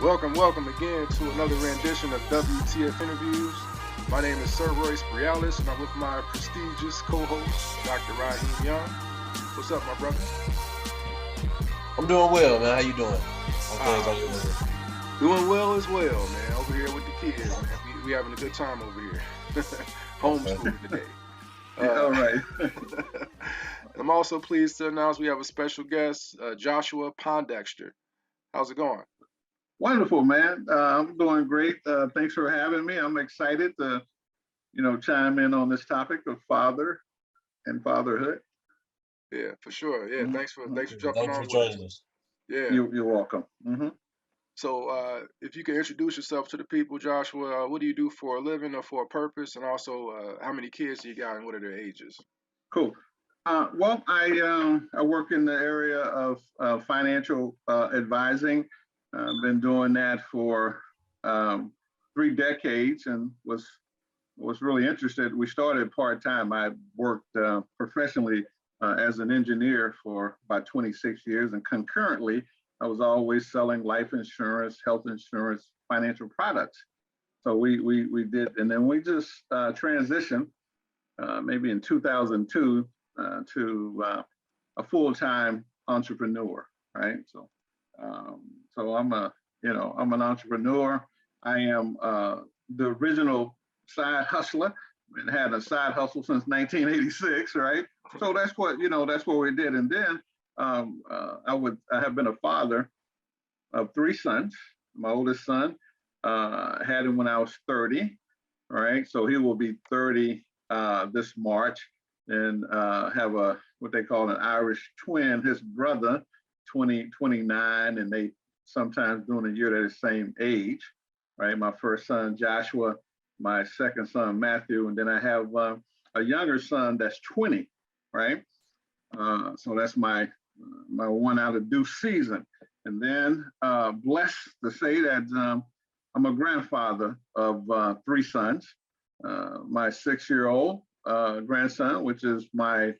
Welcome again to another rendition of WTF Interviews. My name is Sir Royce Brialis, and I'm with my prestigious co-host, Dr. Raheem Young. What's up, my brother? I'm doing well, man. How you doing? Doing well as well, man. Over here with the kids, man. We having a good time over here. Homeschooling today. All right. I'm also pleased to announce we have a special guest, Joshua Pondexter. How's it going? Wonderful, man. I'm doing great. Thanks for having me. I'm excited to, chime in on this topic of father and fatherhood. Yeah, for sure. Yeah, thanks for jumping Thanks on for joining with us. us. Yeah. You're welcome. Mm-hmm. So, if you can introduce yourself to the people, Joshua, what do you do for a living or for a purpose, and also how many kids do you got and what are their ages? Cool. Well, I work in the area of financial advising. I've been doing that for 3 decades and was really interested. We started part-time. I worked professionally as an engineer for about 26 years, and concurrently, I was always selling life insurance, health insurance, financial products. So we did, and then we just transitioned maybe in 2002 to a full-time entrepreneur, right? So I'm an entrepreneur. I am the original side hustler and had a side hustle since 1986, right? So that's what we did. And then I have been a father of 3 sons. My oldest son had him when I was 30, right? So he will be 30 this March, and have what they call an Irish twin, his brother, 29, and they sometimes during the year they're the same age, right? My first son, Joshua, my second son, Matthew, and then I have a younger son that's 20, right? So that's my one out of due season. And then blessed to say that I'm a grandfather of 3 sons. My 6-year-old grandson, which is my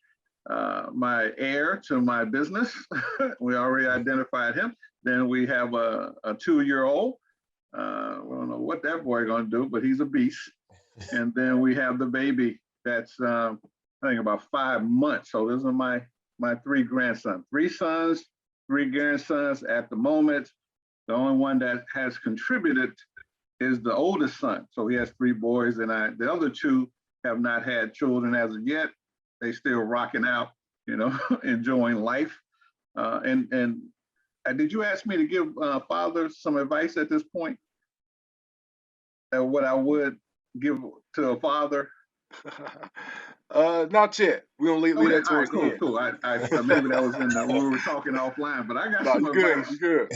heir to my business. We already identified him. Then we have a 2-year-old. We don't know what that boy gonna do, but he's a beast. And then we have the baby that's I think about 5 months. So those are my 3 grandsons. 3 sons, 3 grandsons at the moment. The only one that has contributed is the oldest son. So he has 3 boys, and the other 2 have not had children as of yet. They still rocking out, enjoying life. And did you ask me to give fathers some advice at this point? What I would give to a father? Not yet. We're gonna leave that towards the end. Cool. I maybe that was when we were talking offline, but I got some advice. Good.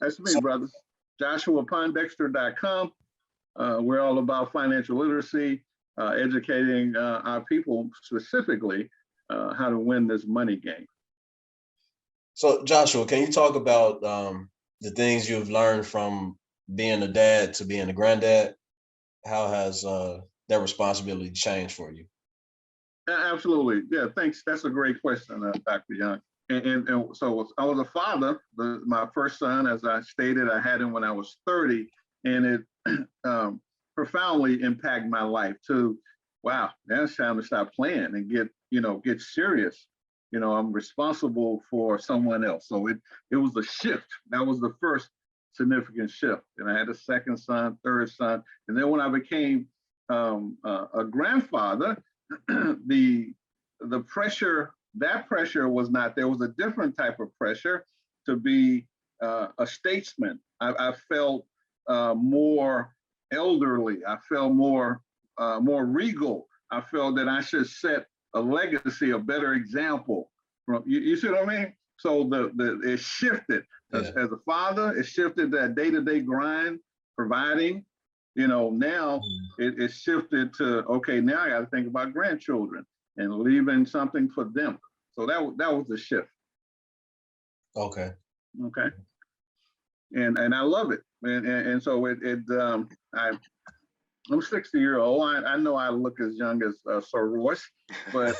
That's me, brothers. JoshuaPondexter.com. We're all about financial literacy, educating our people specifically how to win this money game. So, Joshua, can you talk about the things you've learned from being a dad to being a granddad? How has that responsibility changed for you? Absolutely. Yeah, thanks. That's a great question, Dr. Young. And so I was a father. My first son, as I stated, I had him when I was 30, and it profoundly impacted my life to, wow, now it's time to stop playing and get serious. I'm responsible for someone else. So it was a shift. That was the first significant shift. And I had a second son, third son. And then when I became a grandfather, the pressure, that pressure was not, there was a different type of pressure to be a statesman. I felt more elderly. I felt more regal. I felt that I should set a legacy, a better example. You see what I mean? So it shifted. As a father, it shifted that day-to-day grind, providing. Now it shifted to, okay, now I got to think about grandchildren and leaving something for them. So that was the shift. Okay. And I love it. And so I'm 60-year-old. I know I look as young as Sir Royce, but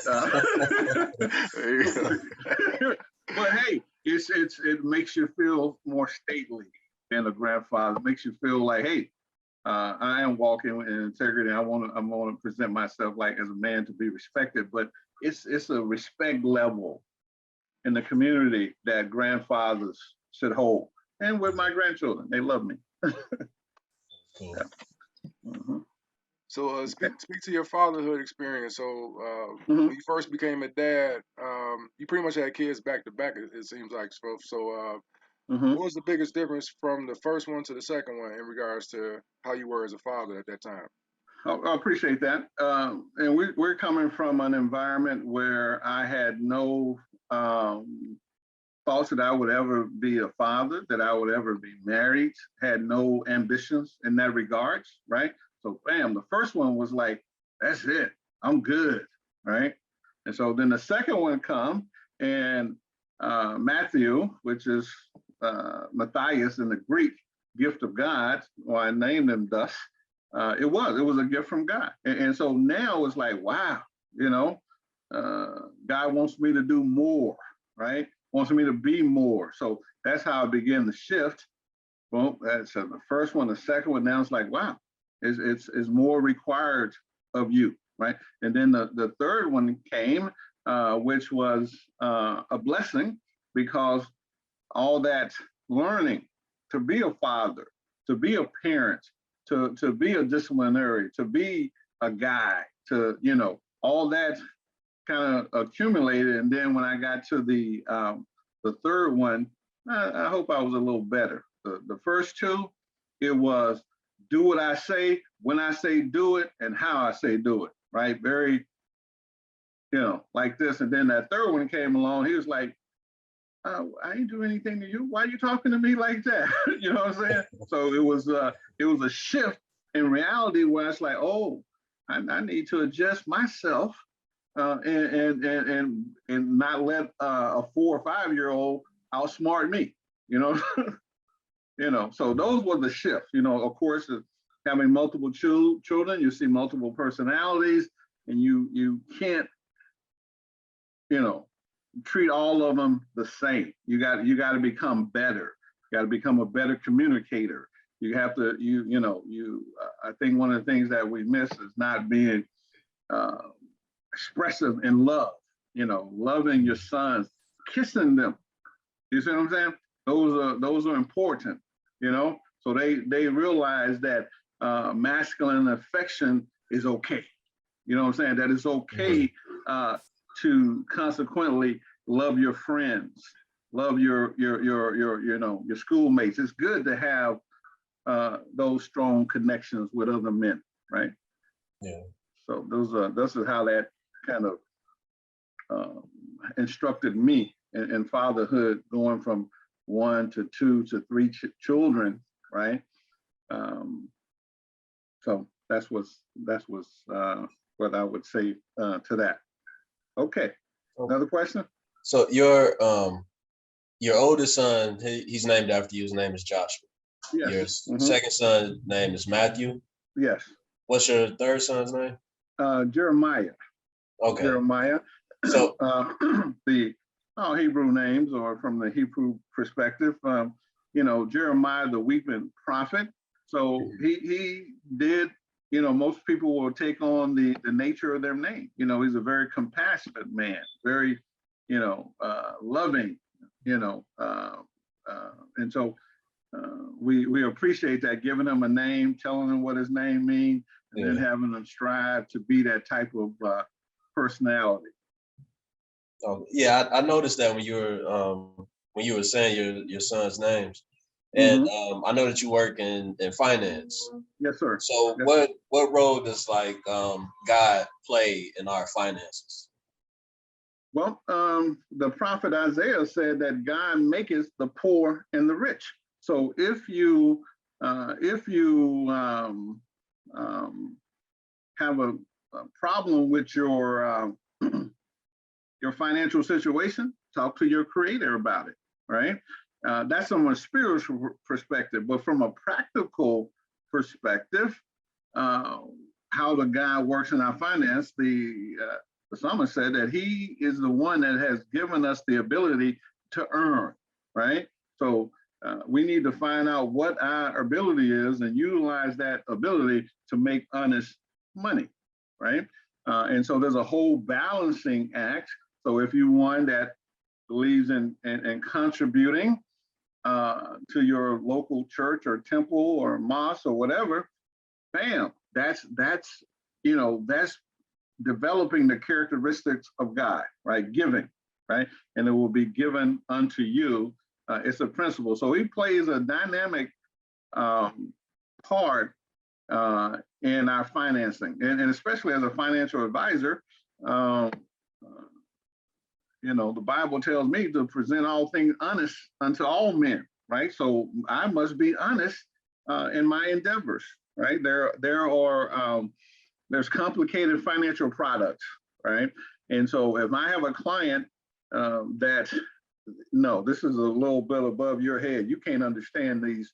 but hey, it makes you feel more stately than a grandfather. It makes you feel like, hey, I am walking in integrity. I want to present myself like as a man to be respected, but it's a respect level in the community that grandfathers should hold. And with my grandchildren, they love me. Cool. Yeah. Mm-hmm. So speak to your fatherhood experience. So Mm-hmm. when you first became a dad, you pretty much had kids back to back. It seems like so. Mm-hmm. What was the biggest difference from the first one to the second one in regards to how you were as a father at that time? I appreciate that. And we're coming from an environment where I had no thoughts that I would ever be a father, that I would ever be married, had no ambitions in that regards, right? So bam, the first one was like, that's it, I'm good, right? And so then the second one come, and Matthew, which is Matthias in the Greek, gift of God, or I named him thus, it was a gift from God. And so now it's like, wow, God wants me to do more, right? Wants me to be more. So that's how I began the shift. Well, that's the first one. The second one, now it's like, wow, it's more required of you, right? And then the third one came, which was a blessing, because all that learning to be a father, to be a parent, to be a disciplinary, to be a guy, to, all that kind of accumulated. And then when I got to the third one, I hope I was a little better. The first two, it was do what I say, when I say do it, and how I say do it, right? Very, like this. And then that third one came along, he was like, I ain't do anything to you. Why are you talking to me like that? You know what I'm saying? So it was a shift in reality where it's like, oh, I need to adjust myself and not let a 4 or 5 year old outsmart me. So those were the shifts. Of course, having multiple children, you see multiple personalities, and you can't, treat all of them the same. You got to become better. You got to become a better communicator. You have to, I think one of the things that we miss is not being expressive in love, loving your sons, kissing them. You see what I'm saying? Those are important, so they realize that masculine affection is okay. You know what I'm saying? That it's okay to consequently love your friends, love your schoolmates. It's good to have those strong connections with other men, right? Yeah. So this is how that kind of instructed me in fatherhood, going from 1 to 2 to 3 children, right? So that's what I would say to that. Okay, another question? So your oldest son, he's named after you. His name is Joshua. Yes. Your second son name is Matthew. Yes. What's your third son's name? Jeremiah. Okay. Jeremiah. So the Hebrew names, or from the Hebrew perspective, Jeremiah, the weeping prophet. So he did, most people will take on the nature of their name. He's a very compassionate man, very, loving, and so we appreciate that, giving him a name, telling him what his name means, and then having them strive to be that type of personality. Oh, yeah, I noticed that when you were saying your son's names, and I know that you work in finance. Yes, sir. So yes, what role does God play in our finances? Well, the prophet Isaiah said that God maketh the poor and the rich. So if you have a problem with your financial situation, talk to your creator about it, right? That's from a spiritual perspective, but from a practical perspective, how the God works in our finance, the psalmist said that he is the one that has given us the ability to earn. right? So we need to find out what our ability is and utilize that ability to make honest money, right? And so there's a whole balancing act. So if you're one that believes in contributing to your local church or temple or mosque or whatever, bam, that's developing the characteristics of God, right? Giving, right? And it will be given unto you. It's a principle. So he plays a dynamic part in our financing, and especially as a financial advisor. The Bible tells me to present all things honest unto all men, right? So I must be honest in my endeavors, right? There's complicated financial products, right? And so if I have a client that, no, this is a little bit above your head, you can't understand these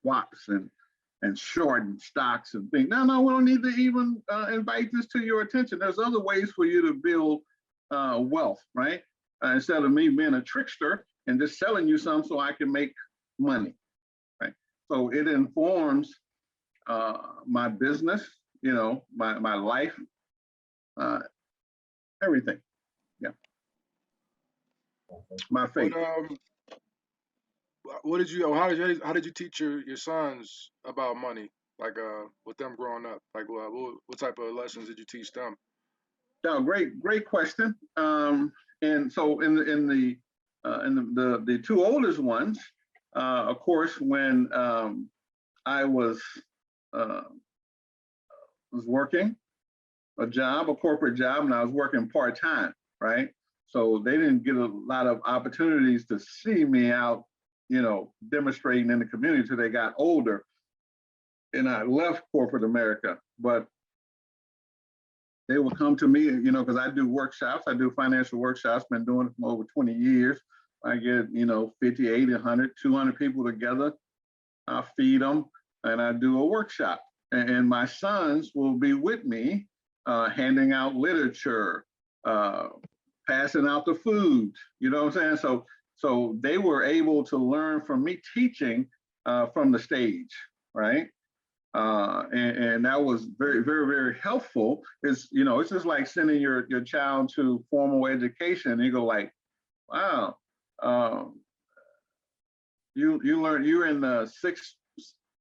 swaps and short and stocks and things. No, we don't need to even invite this to your attention. There's other ways for you to build wealth, right? Instead of me being a trickster and just selling you some so I can make money, right? So it informs my business, my life, everything. Yeah. My faith. What did you? How did you teach your sons about money? Like with them growing up, like what type of lessons did you teach them? No, great question. And so in the two oldest ones, of course, when I was working a corporate job, and I was working part-time, right? So they didn't get a lot of opportunities to see me out, demonstrating in the community until they got older. And I left corporate America, but they would come to me, because I do workshops, I do financial workshops, been doing it for over 20 years. I get, 50, 80, 100, 200 people together. I feed them and I do a workshop. And my sons will be with me, handing out literature, passing out the food, you know what I'm saying? So they were able to learn from me teaching from the stage, right? And that was very, very, very helpful. It's just like sending your child to formal education, and you go like, wow, you're in the 6th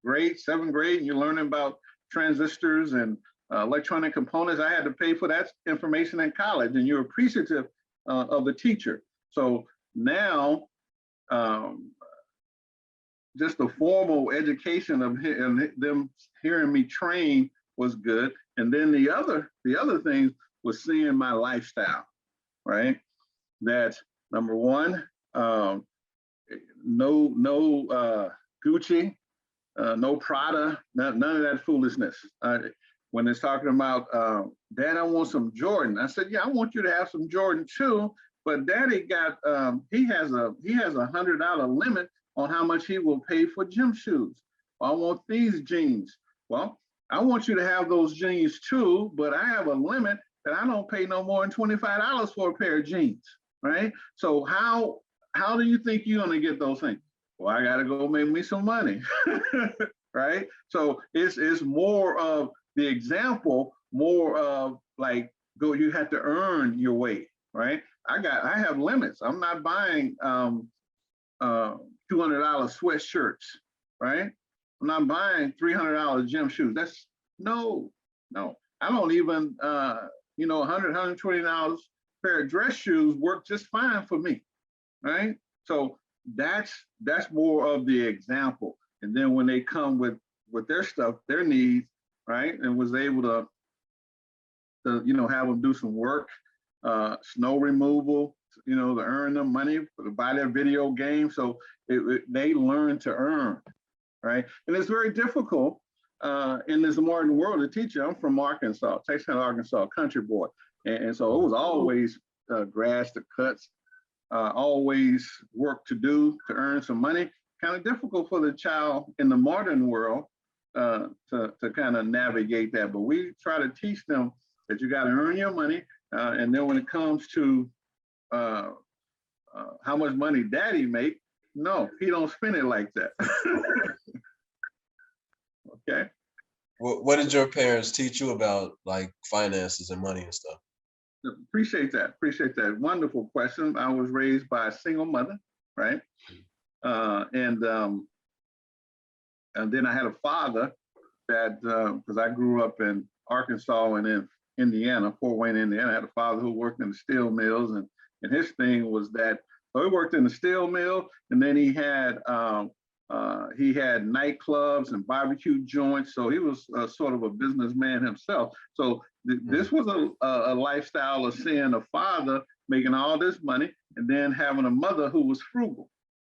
grade, 7th grade, and you're learning about transistors and electronic components. I had to pay for that information in college, and you're appreciative of the teacher. So now, just the formal education of them hearing me train was good. And then the other things was seeing my lifestyle, right? That number one, no Gucci, no Prada, none of that foolishness. When it's talking about, Dad, I want some Jordan. I said, yeah, I want you to have some Jordan too, but Daddy got, he has a $100 limit on how much he will pay for gym shoes. Well, I want these jeans. Well, I want you to have those jeans too, but I have a limit that I don't pay no more than $25 for a pair of jeans, right? So how do you think you're gonna get those things? Well, I gotta go make me some money, right? So it's more of the example, more of like, you have to earn your way, right? I have limits. I'm not buying $200 sweatshirts, right? I'm not buying $300 gym shoes. That's no. I don't even, $100, $120 pair of dress shoes work just fine for me, right? So that's more of the example. And then when they come with their stuff, their needs, right? And was able to have them do some work, snow removal, to earn them money to buy their video game. So they learn to earn, right? And it's very difficult in this modern world to teach you. I'm from Arkansas, Texas, Arkansas, country boy. And so it was always grass to cuts, always work to do to earn some money. Kind of difficult for the child in the modern world to kind of navigate that. But we try to teach them that you got to earn your money. And then when it comes to how much money daddy make. No, he don't spend it like that. Okay. What did your parents teach you about like finances and money and stuff? Appreciate that. Appreciate that. Wonderful question. I was raised by a single mother, right? And then I had a father that, because I grew up in Arkansas and in Indiana, Fort Wayne, Indiana. I had a father who worked in the steel mills, and his thing was that, so he worked in the steel mill, and then he had nightclubs and barbecue joints. So he was sort of a businessman himself. So this was a lifestyle of seeing a father making all this money and then having a mother who was frugal,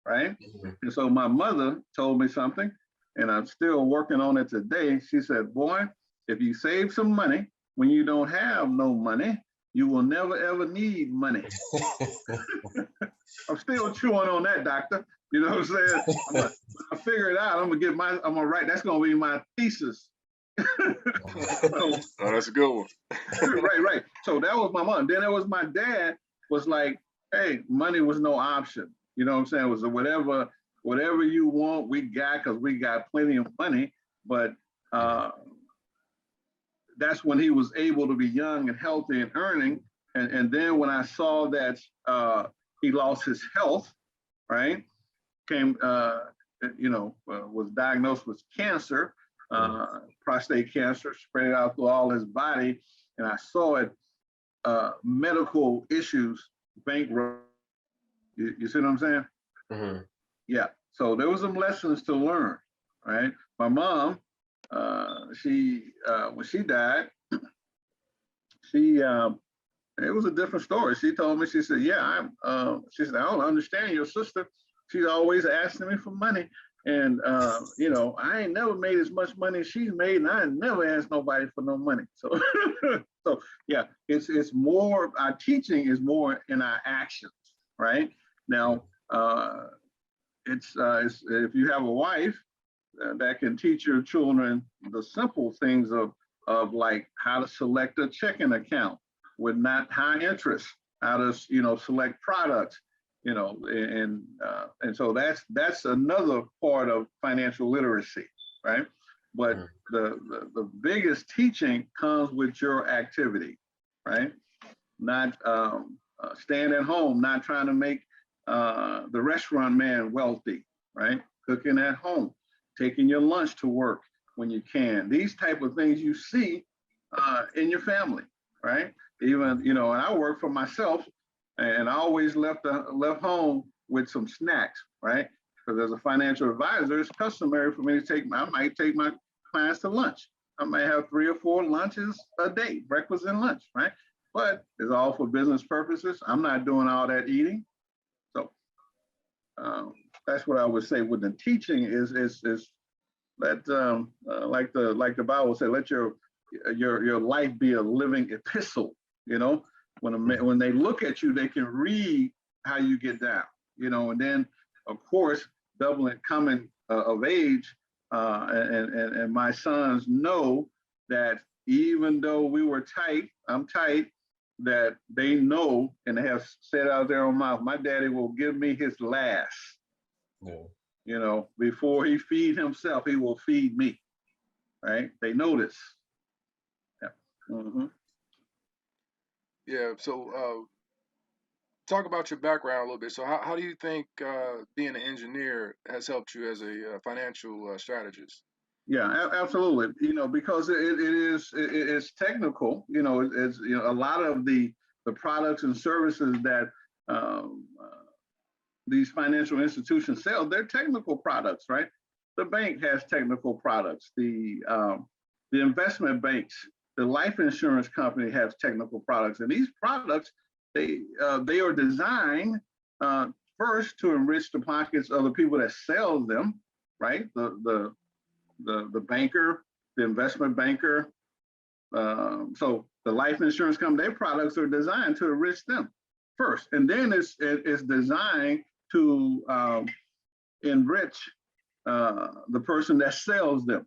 right? And so my mother told me something, and I'm still working on it today. She said, boy, if you save some money when you don't have no money, you will never ever need money. I'm still chewing on that, doctor. You know what I'm saying? I figure it out. I'm gonna write, that's gonna be my thesis. Oh, that's a good one. Right. So that was my mom. Then it was my dad was like, hey, money was no option. You know what I'm saying? It was whatever you want, we got, because we got plenty of money. But that's when he was able to be young and healthy and earning. And then when I saw that he lost his health, right? Was diagnosed with cancer, prostate cancer, spread out through all his body. And I saw it, medical issues, bankrupt. You see what I'm saying? Mm-hmm. Yeah. So there was some lessons to learn, right? My mom, when she died, it was a different story. She told me, she said, yeah, she said, I don't understand your sister. She's always asking me for money. And, I ain't never made as much money as she's made, and I never asked nobody for no money. So, yeah, it's more, our teaching is more in our actions, right? Now, it's if you have a wife that can teach your children the simple things of like how to select a checking account with not high interest, how to select products, and so that's another part of financial literacy, right? But the biggest teaching comes with your activity, right? Not staying at home, not trying to make the restaurant man wealthy, right? Cooking at home, taking your lunch to work when you can. These type of things you see in your family, right? Even, and I work for myself, and I always left home with some snacks, right? Because as a financial advisor, it's customary for me to I might take my clients to lunch. I might have 3 or 4 lunches a day, breakfast and lunch, right? But it's all for business purposes. I'm not doing all that eating. So that's what I would say with the teaching is that like the Bible said, let your life be a living epistle. When they look at you, they can read how you get down. And then of course coming of age, and my sons know that even though we were tight, I'm tight, that they know and they have said out their own mouth, my daddy will give me his last. Yeah. Before he feed himself, he will feed me. Right? They know this. Yeah. Mm-hmm. Yeah. So talk about your background a little bit. So how do you think being an engineer has helped you as a financial strategist? Yeah, absolutely. Because it's technical. It's a lot of the products and services that these financial institutions sell, they're technical products, right? The bank has technical products. The investment banks, the life insurance company has technical products, and these products they are designed first to enrich the pockets of the people that sell them, right? The banker, the investment banker. So the life insurance company, their products are designed to enrich them first, and then it's designed to enrich the person that sells them,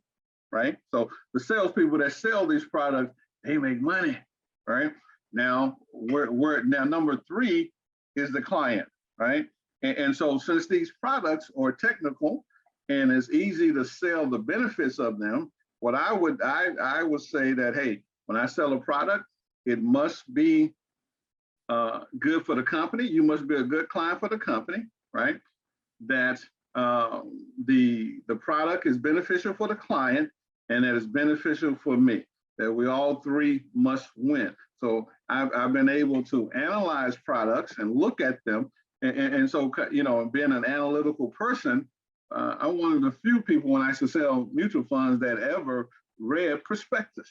right? So the salespeople that sell these products, they make money, right? Now, now number 3 is the client. right? And so since these products are technical and it's easy to sell the benefits of them, what I would say that, hey, when I sell a product, it must be good for the company. You must be a good client for the company, right? That the product is beneficial for the client and that it's beneficial for me. That we all three must win. So I've been able to analyze products and look at them, and so being an analytical person, I'm one of the few people when I used to sell mutual funds that ever read prospectus.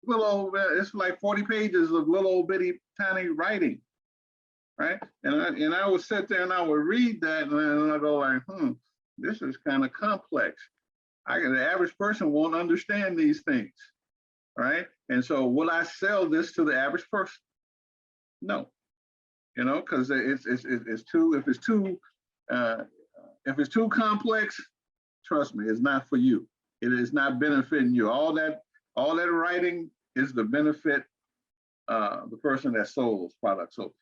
It's like 40 pages of little old bitty tiny writing, right? And I would sit there and I would read that and I go like, this is kind of complex. The average person won't understand these things, right? And so will I sell this to the average person? No, because it's too, if it's too complex, trust me, it's not for you. It is not benefiting you. All that writing is the benefit the person that sold those products. So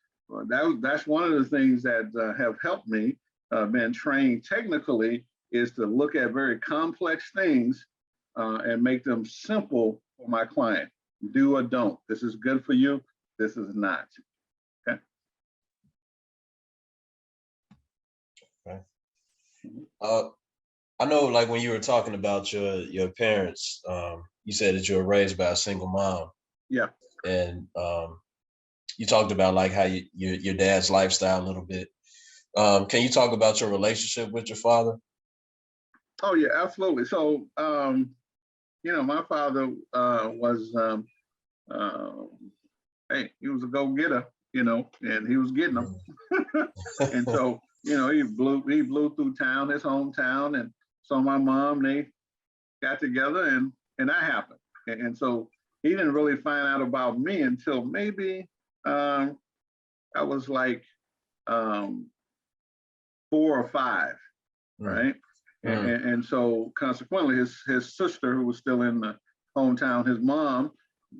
that's one of the things that have helped me been trained technically is to look at very complex things and make them simple for my client. Do or don't. This is good for you. This is not. Okay. I know, like when you were talking about your parents, you said that you were raised by a single mom. Yeah. And you talked about like how your dad's lifestyle a little bit. Can you talk about your relationship with your father? Oh yeah, absolutely. So my father was hey, he was a go-getter, and he was getting them. And so, he blew through town, his hometown, and so my mom, they got together and that happened. And so he didn't really find out about me until maybe I was like 4 or 5, right? And so consequently, his sister, who was still in the hometown, his mom,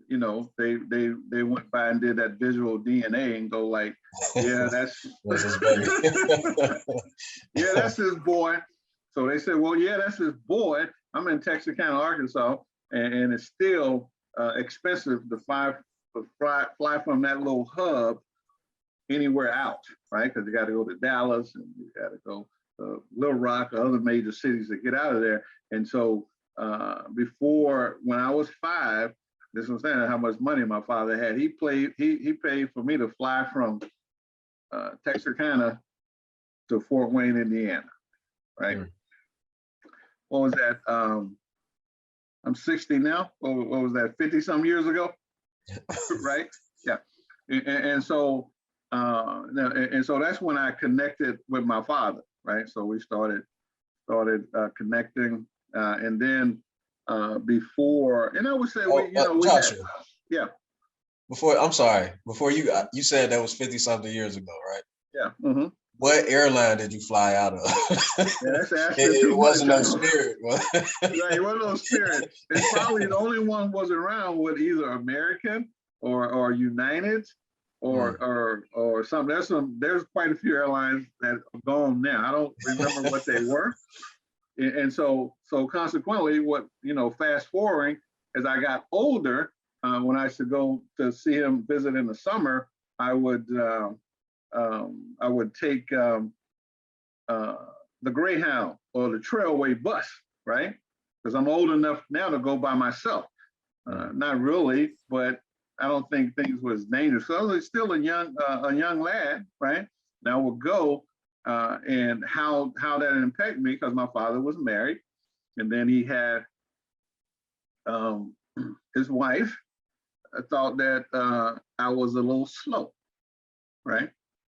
they went by and did that visual DNA and go like, yeah, that's his baby. yeah, that's his boy. So they said, well, yeah, that's his boy. I'm in Texarkana, Arkansas, and it's still expensive to fly from that little hub anywhere out, right? Because you got to go to Dallas and you got to go to Little Rock or other major cities to get out of there. And so before, when I was 5, this was saying how much money my father had. He paid for me to fly from Texarkana to Fort Wayne, Indiana, right? What was that? I'm 60 now. What was that? 50 some years ago, right? Yeah. And so that's when I connected with my father, right? So we started connecting, and then before, and I would say, Joshua, yeah. Before you said that was 50 something years ago, right? Yeah. Mm-hmm. What airline did you fly out of? Yeah, that's it wasn't no Spirit. Right, it wasn't no Spirit. It's probably the only one was around with either American or United or something. There's quite a few airlines that are gone now. I don't remember what they were. And so consequently, fast forwarding, as I got older, when I used to go to see him visit in the summer, I would take the Greyhound or the Trailway bus, right? Because I'm old enough now to go by myself. Not really, but I don't think things was dangerous. So I was still a young lad, right? And I would go, and how that impacted me, because my father was married, and then he had his wife. I thought that I was a little slow, right?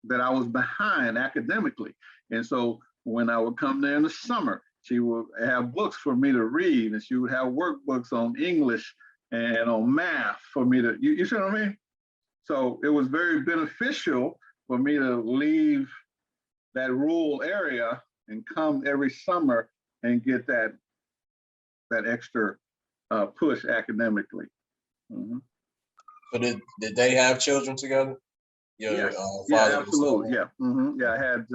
That I was behind academically. And so when I would come there in the summer, she would have books for me to read, and she would have workbooks on English and on math for me to, you see what I mean? So it was very beneficial for me to leave that rural area and come every summer and get that extra push academically. Mm-hmm. So did they have children together? your Yes. Yeah, father was absolutely. stepdad? Yeah. Yeah, I had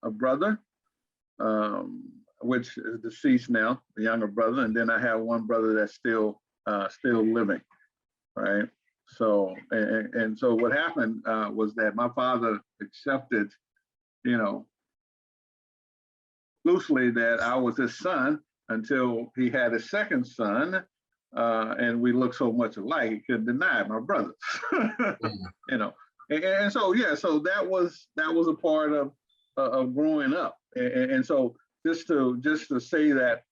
a brother, which is deceased now, a younger brother, and then I have one brother that's still living, right? So and so what happened was that my father accepted, you know, loosely that I was his son until he had a second son, and we looked so much alike he couldn't deny it, my brothers. You know, and so yeah, so that was a part of growing up, and so just to say that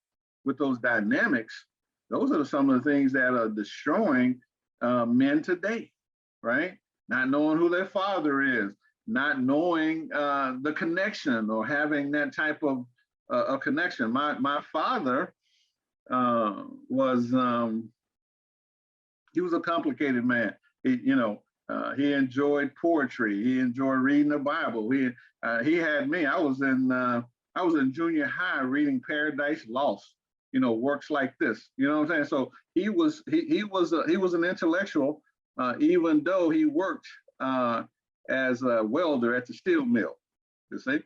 with those dynamics, those are some of the things that are destroying men today, right? Not knowing who their father is, not knowing the connection or having that type of a connection. My father was he was a complicated man. He enjoyed poetry. He enjoyed reading the Bible. He had me. I was in junior high reading Paradise Lost. Works like this. You know what I'm saying? So he was an intellectual, even though he worked as a welder at the steel mill. You see,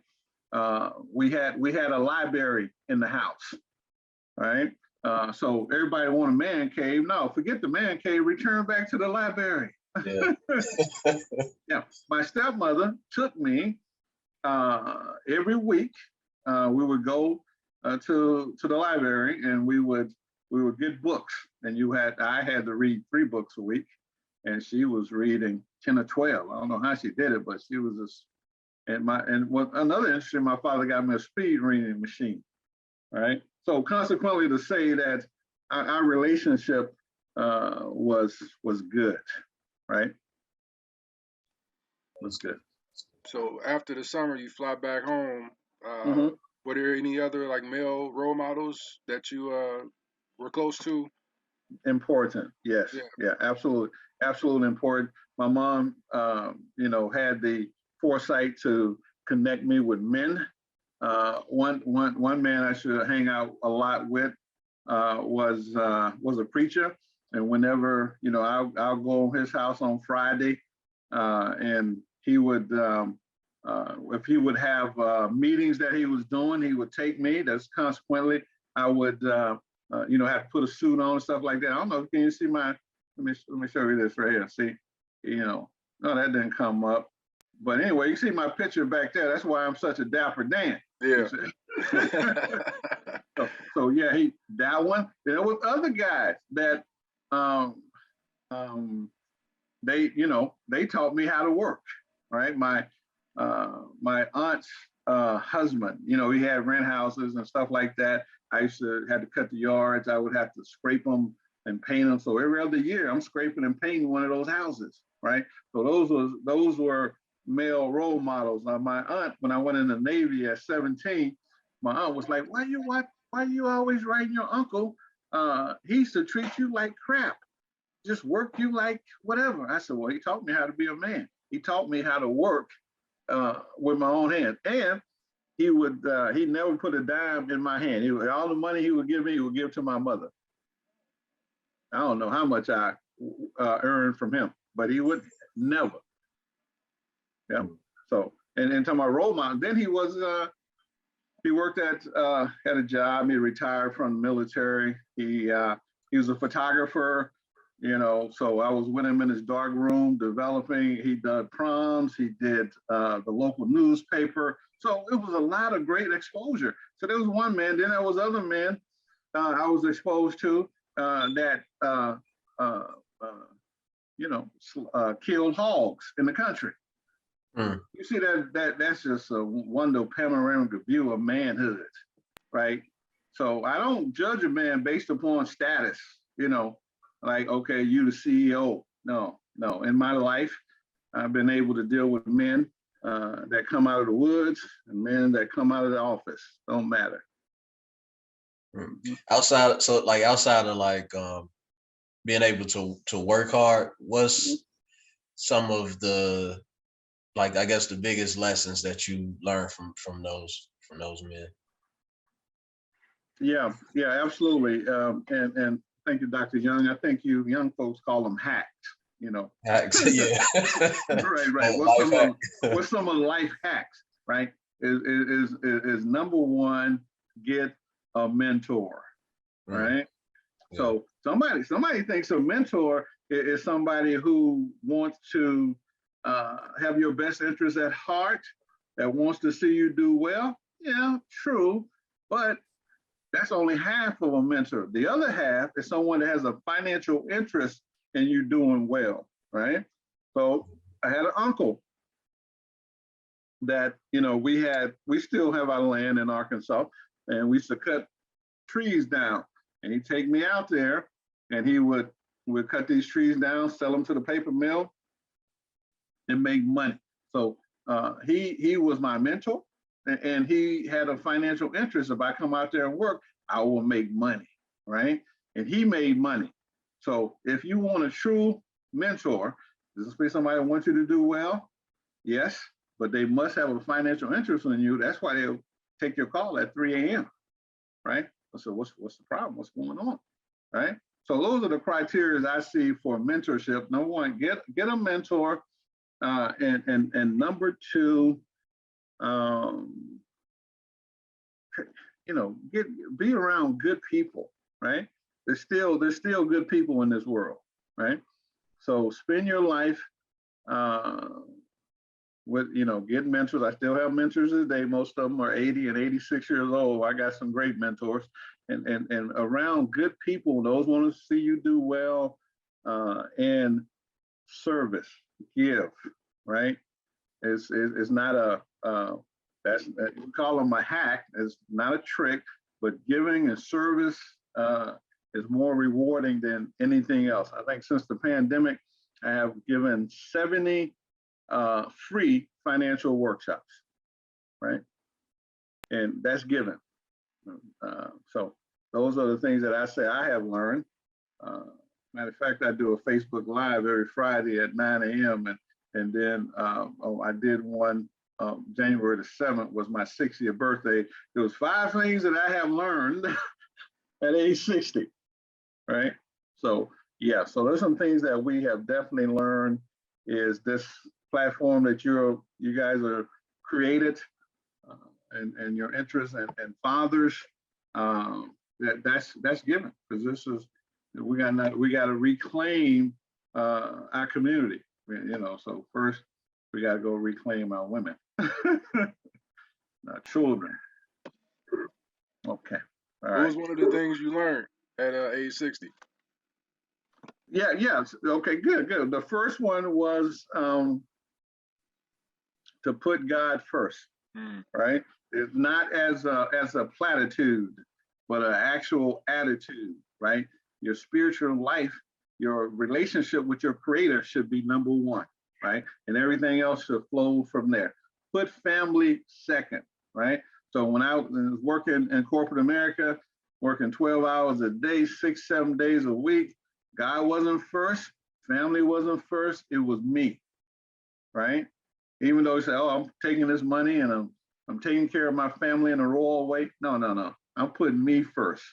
we had a library in the house, right? So everybody want a man cave. No, forget the man cave. Return back to the library. Yeah. Yeah, my stepmother took me every week. We would go to the library, and we would get books. And I had to read 3 books a week, and she was reading 10 or 12. I don't know how she did it, but she was just. And what another interesting, my father got me a speed reading machine. Right. So consequently, to say that our relationship was good, right? Was good. So after the summer, you fly back home. hmm Were there any other like male role models that you were close to? Important. Yes. Yeah. Yeah. Absolutely. Absolutely important. My mom, had the foresight to connect me with men. One man I should hang out a lot with was a preacher, and whenever I'll go to his house on Friday, and he would if he would have meetings that he was doing, he would take me. That's consequently I would have to put a suit on and stuff like that. I don't know. Can you see my? Let me show you this right here. See, no, that didn't come up. But anyway, you see my picture back there. That's why I'm such a dapper Dan. Yeah. So yeah, that one. There was other guys that they taught me how to work. Right, my aunt's husband. He had rent houses and stuff like that. I used to had to cut the yards. I would have to scrape them and paint them. So every other year, I'm scraping and painting one of those houses. Right. So those were male role models. Now, my aunt, when I went in the Navy at 17, my aunt was like, why you always writing your uncle? He used to treat you like crap, just work you like whatever. I said, well, he taught me how to be a man. He taught me how to work with my own hand. And he never put a dime in my hand. All the money he would give me, he would give to my mother. I don't know how much I earned from him, but he would never. Yeah. So, and to my role model, then he worked at a job. He retired from the military. He was a photographer, so I was with him in his dark room developing. He did proms. He did the local newspaper. So it was a lot of great exposure. So there was one man. Then there was other men I was exposed to that killed hogs in the country. You see that's just a wonderful panoramic view of manhood, right? So I don't judge a man based upon status, like, okay, you the CEO. No. In my life, I've been able to deal with men that come out of the woods and men that come out of the office. Don't matter. Outside of like being able to work hard, what's some of the, like, I guess the biggest lessons that you learned from those men? Yeah, absolutely. And thank you, Dr. Young. I think you young folks call them hacks. you know. Hacks, yeah. Right. Oh, life hack. What's some of the life hacks, right? Is number one, get a mentor, right? Yeah. So somebody thinks a mentor is somebody who wants to have your best interest at heart, that wants to see you do well. Yeah, true, but that's only half of a mentor. The other half is someone that has a financial interest in you doing well, right? So I had an uncle that, you know, we still have our land in Arkansas, and we used to cut trees down, and he'd take me out there, and he would cut these trees down, sell them to the paper mill, and make money. So he was my mentor, and he had a financial interest. If I come out there and work, I will make money, right? And he made money. So if you want a true mentor, this is somebody that wants you to do well, yes, but they must have a financial interest in you. That's why they'll take your call at 3 a.m., right? So what's the problem? What's going on, right? So those are the criteria I see for mentorship. Number one, get a mentor, and number two, you know, be around good people, right? There's still good people in this world, right? So spend your life with, you know, getting mentors. I still have mentors today. Most of them are 80 and 86 years old. I got some great mentors, and around good people. Those want to see you do well, and service, give, right? It's not a we call them a hack. It's not a trick, but giving and service is more rewarding than anything else. I think since the pandemic, I have given 70 free financial workshops, right? And that's given. So those are the things that I say I have learned. Matter of fact, I do a Facebook Live every Friday at 9 a.m. And then I did one January the 7th was my 60th birthday. There was 5 things that I have learned at age 60, right? So yeah, so there's some things that we have definitely learned. Is this platform that you guys are created, and your interests and fathers, that's given, because this is we got to reclaim our community, you know. So first we got to go reclaim our women, our children. Okay, all right. What was one of the things you learned at age 60? Yeah. Okay, good. The first one was to put God first, right? It's not as a platitude, but an actual attitude, right? Your spiritual life, your relationship with your creator should be number one, right? And everything else should flow from there. Put family second, right? So when I was working in corporate America, working 12 hours a day, 6-7 days a week, God wasn't first, family wasn't first, it was me, right? Even though you say, oh, I'm taking this money and I'm taking care of my family in a royal way. No. I'm putting me first,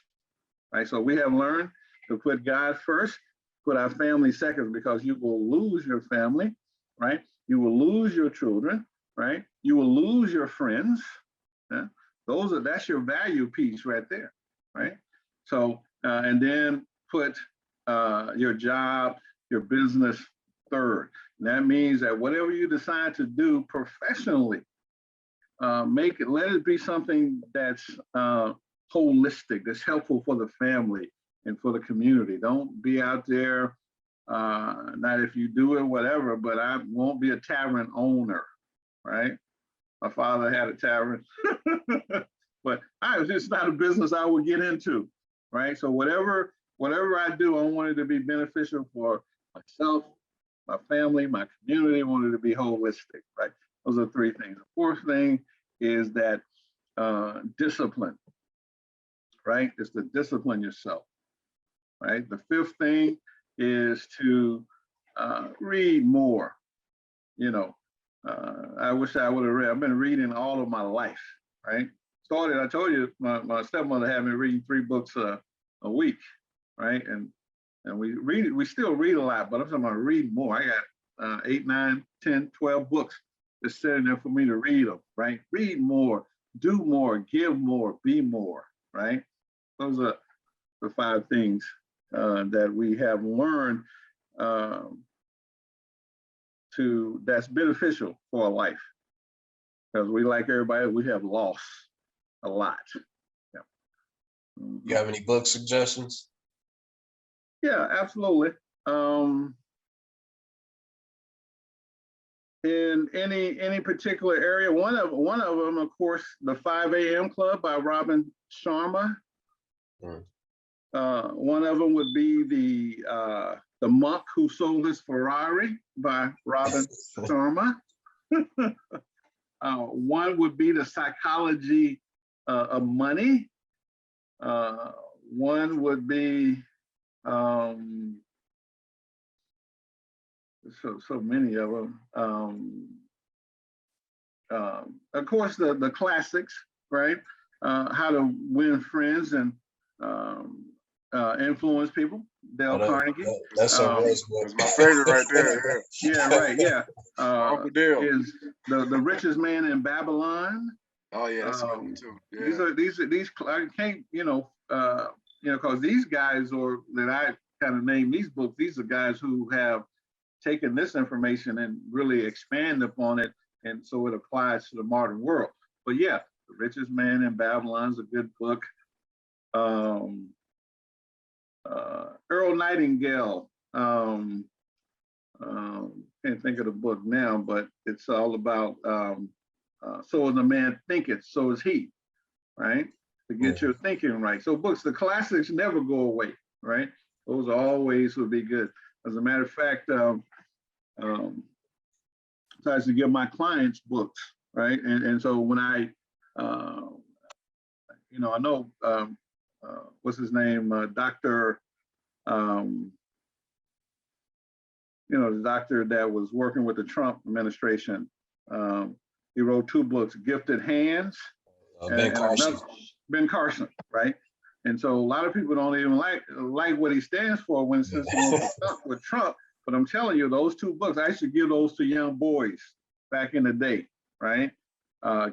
right? So we have learned to put God first, put our family second, because you will lose your family, right? You will lose your children, right? You will lose your friends. Yeah? That's your value piece right there, right? So, and then put your job, your business third. And that means that whatever you decide to do professionally, let it be something that's holistic, that's helpful for the family and for the community. Don't be out there, not if you do it, whatever, but I won't be a tavern owner, right? My father had a tavern, but it's not a business I would get into, right? So whatever I do, I want it to be beneficial for myself, my family, my community. I want it to be holistic, right? Those are 3 things. The 4th thing is that discipline, right? It's to discipline yourself, right? The 5th thing is to read more. You know, I wish I would have read. I've been reading all of my life, right? I told you, my stepmother had me reading 3 books a week, right? And And we still read a lot, but I'm talking about read more. I got 8, 9, 10, 12 books that's sitting there for me to read them, right? Read more, do more, give more, be more, right? Those are the 5 things that we have learned that's beneficial for our life. Because we, like everybody, we have lost a lot. Yeah. Mm-hmm. You have any book suggestions? Yeah, absolutely. In any particular area, one of them, of course, the 5 a.m. Club by Robin Sharma. Mm. One of them would be the Monk Who Sold His Ferrari by Robin Sharma. One would be The Psychology of Money. One would be so many of them. Of course, the classics, right? How to Win Friends and Influence People, Dale Carnegie. That's a Royce book. That's my favorite right there. Yeah, right. Yeah. Uncle Dale is the Richest Man in Babylon. Oh yeah, that's a good one too. Yeah. These I can't because these guys that I kind of named these books. These are guys who have taken this information and really expand upon it, and so it applies to the modern world. But yeah, The Richest Man in Babylon is a good book. Earl Nightingale. Can't think of the book now, but it's all about so as a man thinketh, so is he, right? To get your thinking right. So books, the classics never go away, right? Those always will be good. As a matter of fact, I try to give my clients books, right? And so when I know what's his name, Dr. The doctor that was working with the Trump administration. He wrote 2 books, Gifted Hands, Ben Carson. Ben Carson, right? And so a lot of people don't even like what he stands for when since he went with Trump. But I'm telling you, those 2 books, I should give those to young boys back in the day, right?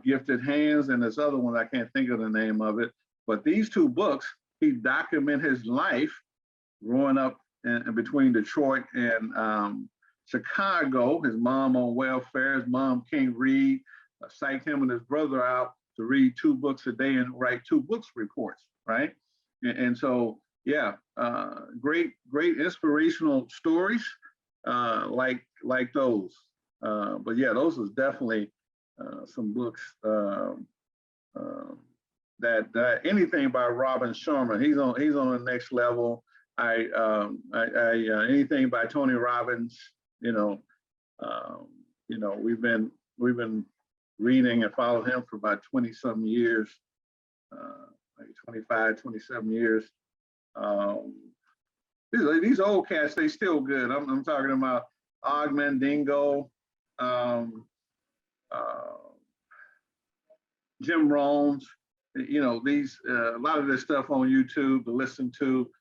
Gifted Hands and this other one, I can't think of the name of it. But these 2 books, he documented his life growing up in between Detroit and Chicago. His mom on welfare, his mom can't read, psyched him and his brother out to read 2 books a day and write 2 books reports, right? And so, yeah, great inspirational stories like those. But yeah, those was definitely some books that anything by Robin Sharma, he's on the next level. Anything by Tony Robbins, we've been reading and following him for about 20 some years, like 25, 27 years. These old cats, they still good. I'm talking about Og Mandingo, Jim Rohns, these a lot of this stuff on YouTube to listen to.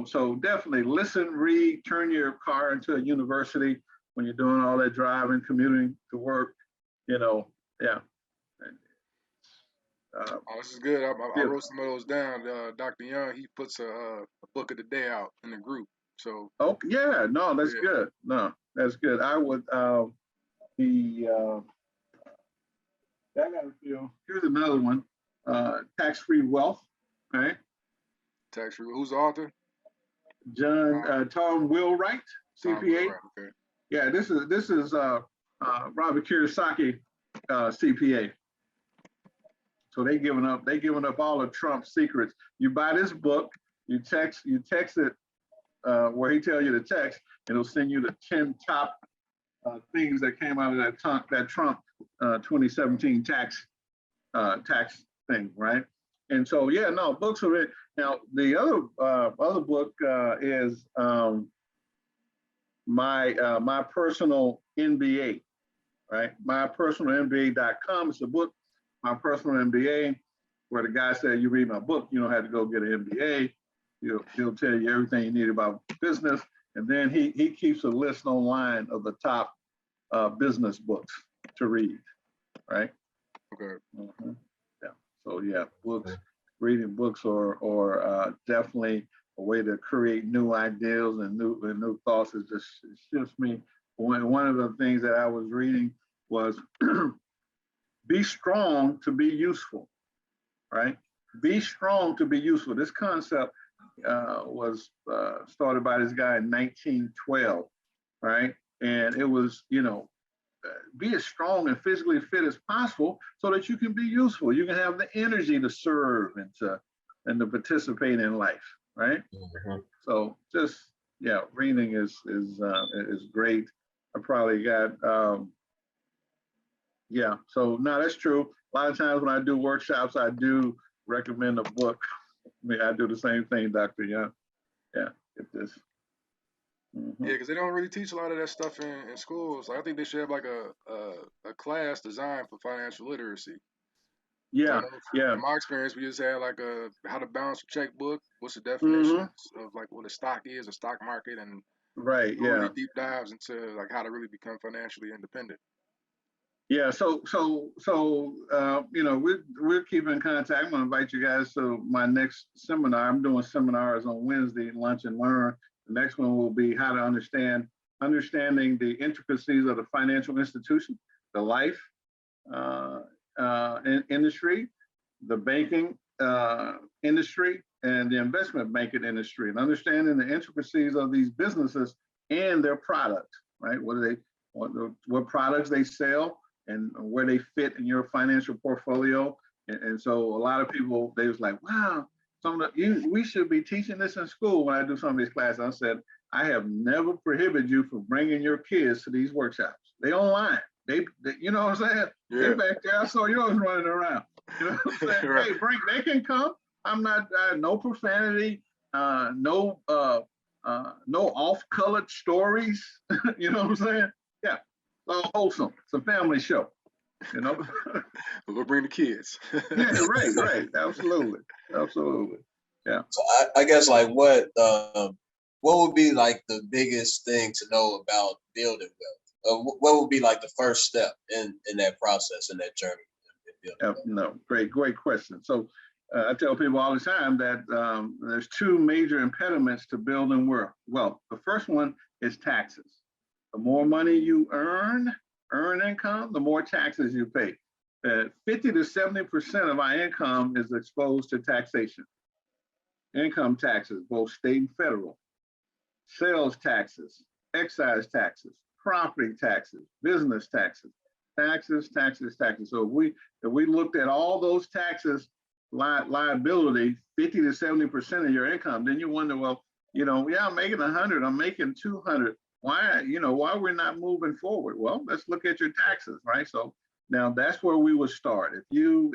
So definitely listen, read, turn your car into a university when you're doing all that driving, commuting to work, yeah. This is good. I wrote some of those down. Dr. Young, he puts a book of the day out in the group. So. Oh yeah, no, that's good. No, that's good. I would I got a few. Here's another one. Tax-free wealth. Right. Tax-free. Who's the author? Tom Wheelwright, CPA. Okay. Yeah, this is Robert Kiyosaki, CPA. So they giving up all of Trump's secrets. You buy this book, you text it where he tell you to text, and it'll send you the 10 top things that came out of that Trump 2017 tax thing, right? And so yeah, no, books are it. Now the other book is my personal MBA, right? mypersonalmba.com. It's a book, My Personal MBA, where the guy said, you read my book, you don't have to go get an MBA. He'll tell you everything you need about business, and then he keeps a list online of the top business books to read, right? Okay. Mm-hmm. Yeah. So yeah, books, reading books, or definitely a way to create new ideas and new thoughts. It shifts me. One of the things that I was reading was be strong to be useful, right? Be strong to be useful. This concept was started by this guy in 1912, right? And it was, be as strong and physically fit as possible so that you can be useful. You can have the energy to serve and to participate in life, right? Mm-hmm. So just reading is great. I probably got So no, that's true. A lot of times when I do workshops, I do recommend a book. I mean, I do the same thing, Dr. Young. Yeah, get this. Mm-hmm. Yeah, because they don't really teach a lot of that stuff in schools. Like, I think they should have like a class designed for financial literacy. So I Yeah, know yeah. from my experience, we just had like a how to balance a checkbook, what's the Mm-hmm. definitions of like what a stock is, a stock market, and Right, no yeah. really deep dives into like how to really become financially independent. Yeah, we're keeping in contact. I'm gonna invite you guys to my next seminar. I'm doing seminars on Wednesday, lunch and learn. The next one will be how to understanding the intricacies of the financial institution, the life industry, the banking industry, and the investment banking industry, and understanding the intricacies of these businesses and their products, right? What products they sell and where they fit in your financial portfolio. And so a lot of people, they was like, wow, we should be teaching this in school. When I do some of these classes, I said, I have never prohibited you from bringing your kids to these workshops. They online. They you know what I'm saying? Yeah. They back there. I saw yours running around. You know what I'm saying? Right. Hey, they can come. I'm not, no profanity, no off-colored stories. You know what I'm saying? Yeah. Wholesome. It's a family show, you know? We'll bring the kids. Yeah, right. Absolutely. Yeah. So I guess like what would be like the biggest thing to know about building wealth? What would be like the first step in that process, in that journey? No, great question. So I tell people all the time that there's two major impediments to building wealth. The first one is taxes. The more money you earn income, the more taxes you pay. 50 to 70% of our income is exposed to taxation. Income taxes, both state and federal, sales taxes, excise taxes, property taxes, business taxes, taxes. So if we looked at all those taxes, liability, 50 to 70% of your income, then you wonder, well, I'm making 100, I'm making 200. Why we're not moving forward? Well, let's look at your taxes, right? So now that's where we would start. If you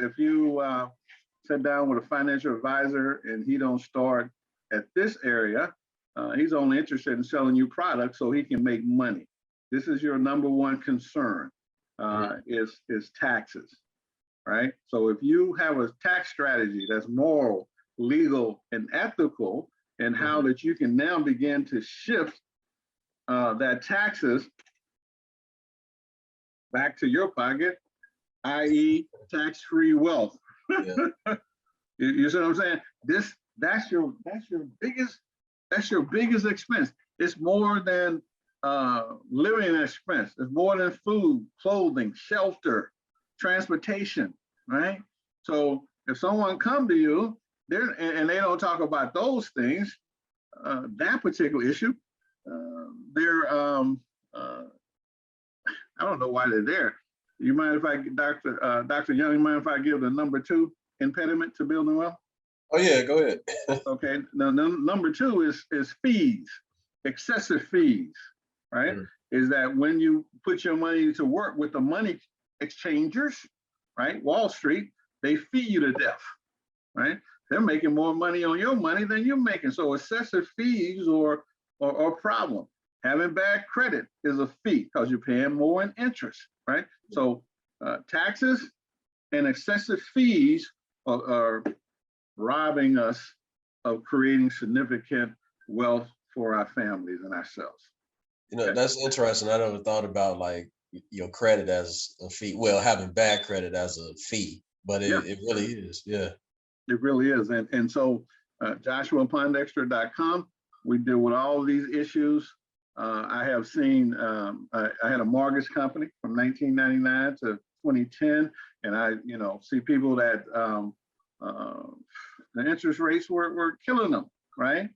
sit down with a financial advisor and he don't start at this area, he's only interested in selling you products so he can make money. This is your number one concern, is taxes, right? So if you have a tax strategy that's moral, legal, and ethical, and how that you can now begin to shift that taxes back to your pocket, i.e. tax-free wealth. Yeah. You see what I'm saying? That's your biggest expense. It's more than living expense. It's more than food, clothing, shelter, transportation, right? So if someone come to you, and they don't talk about those things, that particular issue, I don't know why they're there. You mind if I, Dr. Young, you mind if I give the number 2 impediment to building wealth? Oh yeah, go ahead. Okay, now number 2 is fees, excessive fees, right? Is that when you put your money to work with the money exchangers, right? Wall Street, they fee you to death, right? They're making more money on your money than you're making. So excessive fees or problem. Having bad credit is a fee because you're paying more in interest, right? So taxes and excessive fees are robbing us of creating significant wealth for our families and ourselves. You know, that's interesting. I never thought about like your credit as a fee. Well, having bad credit as a fee, but it really is. Yeah. It really is. And so JoshuaPondexter.com, we deal with all of these issues. I have seen, I had a mortgage company from 1999 to 2010, and I, see people that the interest rates were killing them, right?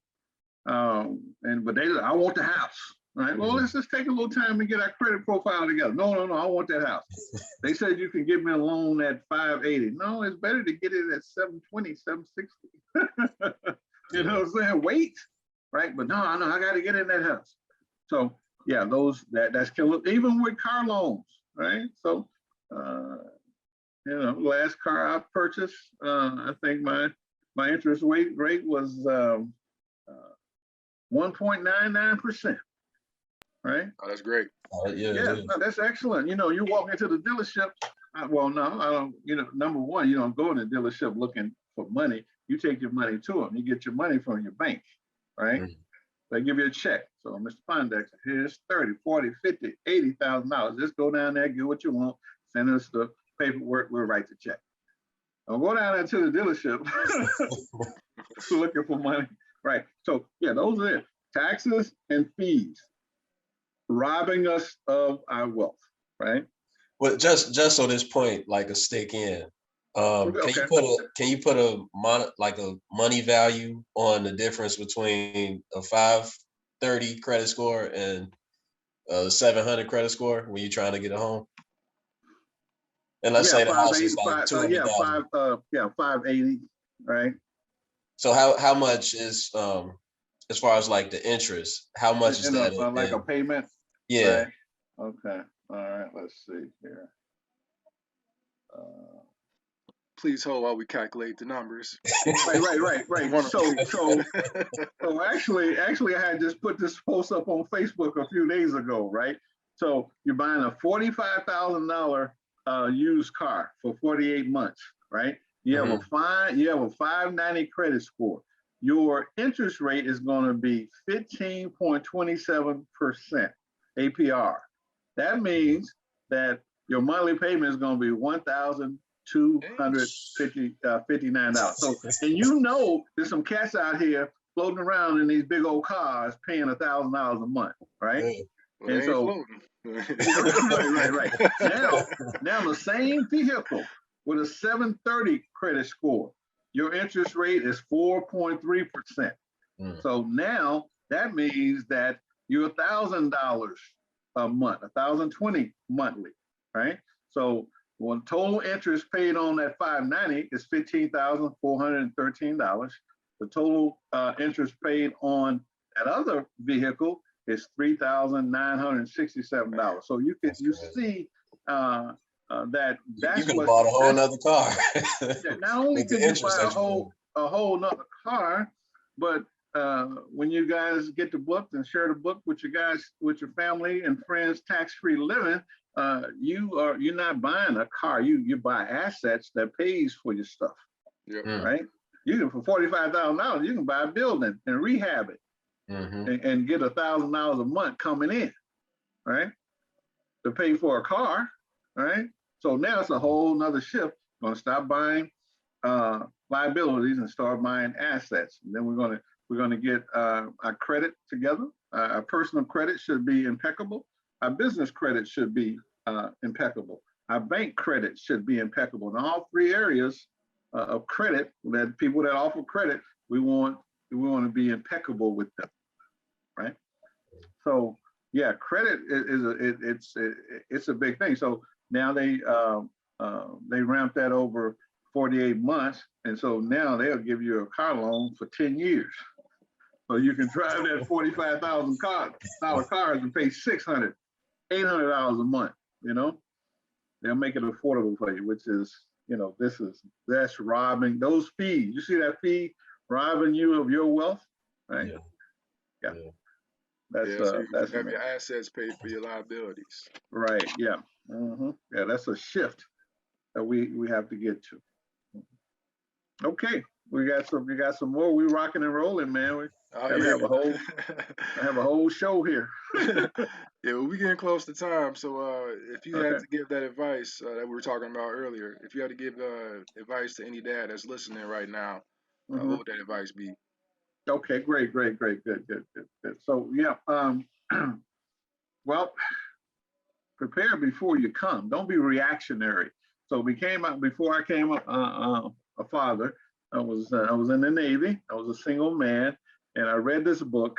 But I want the house, right? Well, let's just take a little time to get our credit profile together. No, I want that house. They said you can give me a loan at 580. No, it's better to get it at 720, 760. You know what I'm saying? Wait, right? But no, I got to get in that house. So yeah, that's killing. Even with car loans, right? So last car I purchased, I think my interest rate was 1.99%, right? Oh, that's great. Yeah, no, that's excellent. You walk into the dealership. Well, no, I don't. Number one, you don't go in the dealership looking for money. You take your money to them. You get your money from your bank, right? They give you a check. So, Mr. Pondexter, here's 30, 40, 50, $80,000. Just go down there, get what you want, send us the paperwork, we'll write the check. Don't go down there to the dealership looking for money. Right. So yeah, those are it. Taxes and fees, robbing us of our wealth, right? Well, just so this point, like a stick in. Okay. Can you put a money value on the difference between a 530 credit score and a 700 credit score when you're trying to get a home? And let's say the house is like 200,000. 580, right? So how much is as far as like the interest? How much is that? Like a payment? Yeah. Right? Okay. All right. Let's see here. Please hold while we calculate the numbers. Right. So actually, I had just put this post up on Facebook a few days ago, right? So you're buying a $45,000 used car for 48 months, right? You have a 590 credit score. Your interest rate is going to be 15.27% APR. That means that your monthly payment is going to be $1,259. So, and there's some cats out here floating around in these big old cars paying $1,000 a month, right? Well, and so, right. Now the same vehicle with a 730 credit score, your interest rate is 4.3%. So now that means that you're $1,000 a month, $1,020 monthly, right? So when total interest paid on that 590 is $15,413. The total interest paid on that other vehicle is $3,967. So you see that that's you could have bought a whole nother car. Not only could you buy a whole nother car, but when you guys get the book and share the book with your family and friends, tax-free living, you're not buying a car. You buy assets that pays for your stuff. Right? You can, for $45,000, you can buy a building and rehab it and get $1,000 a month coming in, right? To pay for a car, right? So now it's a whole nother shift. We're gonna stop buying liabilities and start buying assets. And then we're gonna get our credit together. Our personal credit should be impeccable. Our business credit should be impeccable. Our bank credit should be impeccable. In all three areas of credit, that people that offer credit, we want to be impeccable with them, right? So yeah, credit it's a big thing. So now they ramped that over 48 months, and so now they'll give you a car loan for 10 years. So you can drive that $45,000 cars and pay $600, $800 a month. They'll make it affordable for you, which is, that's robbing those fees. You see that fee robbing you of your wealth, right? Yeah. That's so you have your assets paid for your liabilities. Right. Yeah. Yeah. That's a shift that we have to get to. Okay. we got some more. We rocking and rolling, man. We gotta have a whole show here. Yeah, well, we getting close to time. So if you had Okay. to give that advice that we were talking about earlier, if you had to give advice to any dad that's listening right now, Hmm. what would that advice be? Okay, great, good. So yeah, well, prepare before you come. Don't be reactionary. So before I came a father. I was in the Navy. I was a single man, and I read this book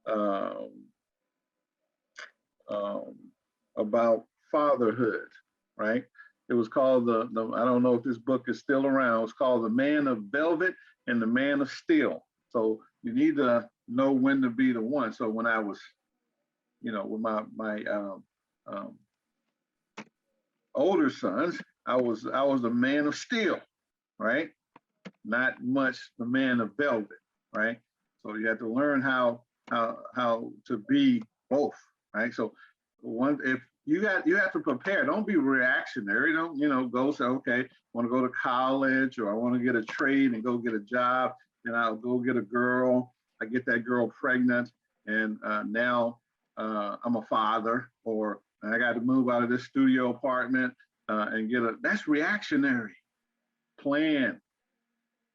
um, um, about fatherhood. Right? It was called the. I don't know if this book is still around. It's called The Man of Velvet and the Man of Steel. So you need to know when to be the one. So when I was, with my um, older sons, I was a man of steel, right? Not much the man of velvet, right? So you have to learn how to be both, right? So one if you have to prepare. Don't be reactionary. Don't go say, okay, I want to go to college or I want to get a trade and go get a job, and I'll go get a girl. I get that girl pregnant, and now I'm a father, or I got to move out of this studio apartment and get a. That's reactionary. Plan,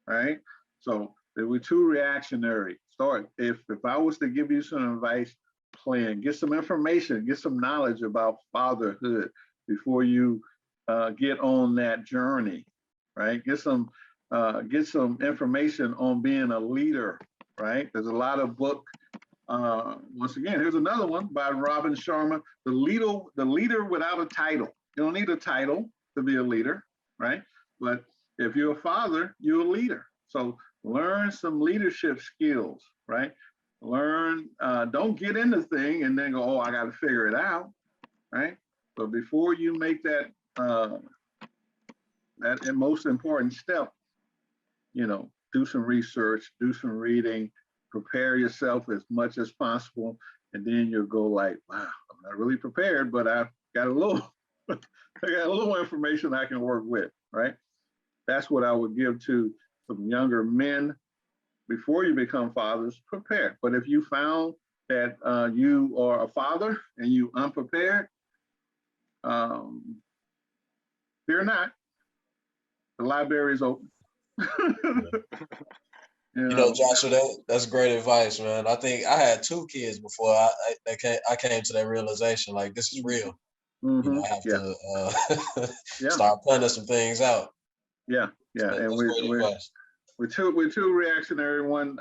right? So they were too reactionary. Start if I was to give you some advice, plan, get some information, get some knowledge about fatherhood before you get on that journey, right? Get some information on being a leader, right? There's a lot of book. Once again, here's another one by Robin Sharma, the leader without a title. You don't need a title to be a leader, right? But if you're a father, you're a leader. So learn some leadership skills, right? Don't get in the thing and then go, oh, I got to figure it out, right? But before you make that most important step, do some research, do some reading, prepare yourself as much as possible, and then you'll go like, wow, I'm not really prepared, but I've got a little, I got a little information I can work with, right? That's what I would give to some younger men before you become fathers. Prepare. But if you found that you are a father and you unprepared, um, fear not. The library is open. You know, Joshua, that's great advice, man. I think I had 2 kids before I came to that realization. Like, this is real. Mm-hmm. I have Yeah. to Yeah. start planning some things out. Yeah. Yeah. So And that's great advice. we're too reactionary. One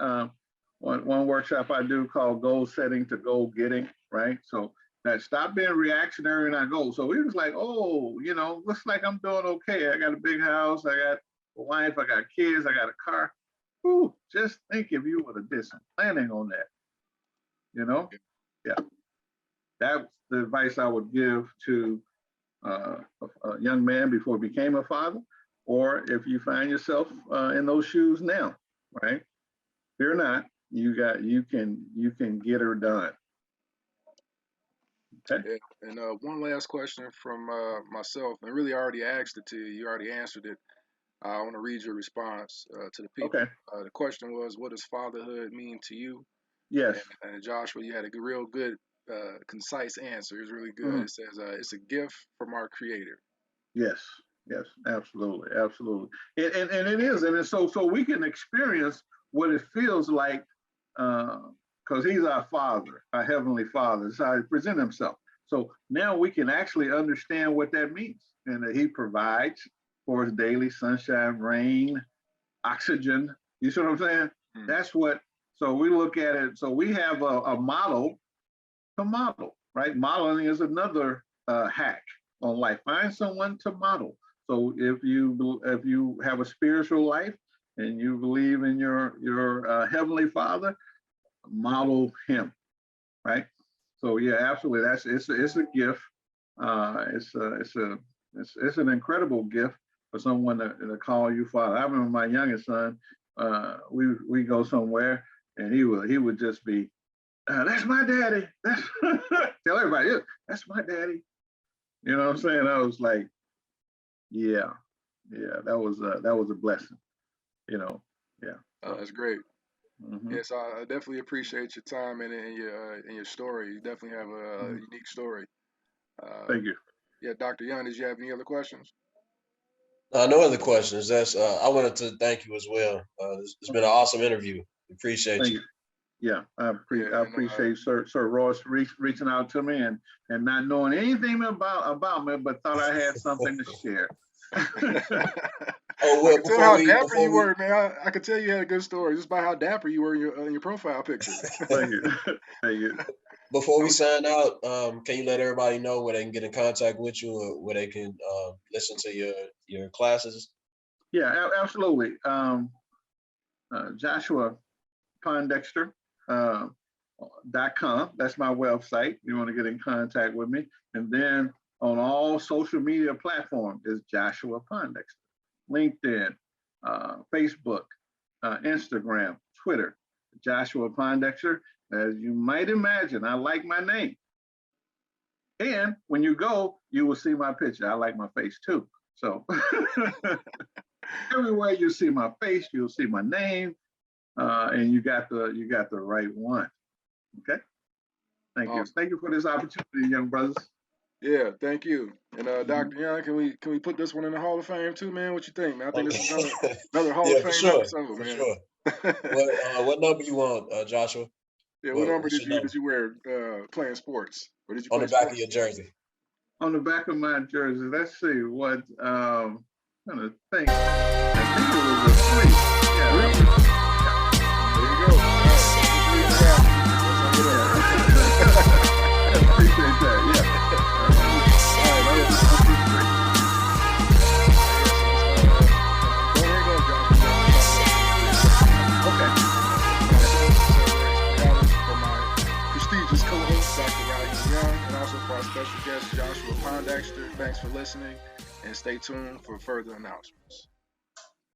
workshop I do called goal setting to goal getting, right? So that stop being reactionary in our goals. So we was like, oh, looks like I'm doing okay. I got a big house, I got a wife, I got kids, I got a car. Ooh, just think if you would have did some planning on that, Yeah. That's the advice I would give to a young man before he became a father, or if you find yourself in those shoes now, right? Fear not. You can get her done. Okay. Yeah. And one last question from myself, and really I already asked it to you. You already answered it. I want to read your response to the people. Okay. The question was, what does fatherhood mean to you? Yes. And Joshua, you had a real good, concise answer. It was really good. Mhm. It says, it's a gift from our Creator. Yes. Yes. Absolutely. Absolutely. And it is, and it's so we can experience what it feels like because he's our Father, our Heavenly Father. That's how he presents himself. So now we can actually understand what that means, and that he provides for us daily sunshine, rain, oxygen. You see what I'm saying? Mm. That's what. So we look at it. So we have a model to model, right? Modeling is another hack on life. Find someone to model. So if you have a spiritual life and you believe in your heavenly Father, model him, right? So yeah, absolutely. It's a gift. It's an incredible gift for someone to call you Father. I remember my youngest son. We go somewhere and he would just be, that's my daddy. That's tell everybody, "Yeah, that's my daddy." You know what I'm saying? I was like, yeah, that was a blessing. You know, That's great. Mhm. Yes, I definitely appreciate your time and your story. You definitely have a Mhm. unique story. Uh, Thank you. yeah, Dr. Young, did you have any other questions? No other questions. That's I wanted to thank you as well. It's been an awesome interview. Appreciate Thank you. you. Yeah, Yeah, I and appreciate Sir Ross reaching out to me and not knowing anything about me, but thought I had something to share. Oh I well, could tell how dapper you were, man. I could tell you had a good story just by how dapper you were in your profile picture. Thank you. Thank you. before we sign out, can you let everybody know where they can get in contact with you or where they can listen to your classes? Yeah, absolutely. Joshua Pondexter .com. That's my website. You want to get in contact with me. And then on all social media platforms is Joshua Pondexter. LinkedIn, Facebook, Instagram, Twitter, Joshua Pondexter. As you might imagine, I like my name. And when you go, you will see my picture. I like my face too. So everywhere you see my face, you'll see my name, and you got the right one. Okay. Thank you. Awesome. Thank you for this opportunity, young brothers. Yeah, thank you. And Mhm. Dr. Young, can we put this one in the Hall of Fame too, man? What you think, man? I think this is another Hall of Yeah, for Fame sure, episode, for man. sure. What number you want, Joshua? Yeah, what number What's your did number you wear playing sports? Or did you on play the back of sports? your jersey? On the back of my jersey, let's see what I'm trying to think. I think it was a 3. Yeah, Three? number 3. There you go. All right. Number 3.5. Yeah. Appreciate that. Yeah. All right, yeah. Number 3. Don't hang up, Josh. Okay. For my prestigious co-host, Dr. Raheem Young, and also for our special guest, Joshua Pondexter. Thanks for listening, and stay tuned for further announcements.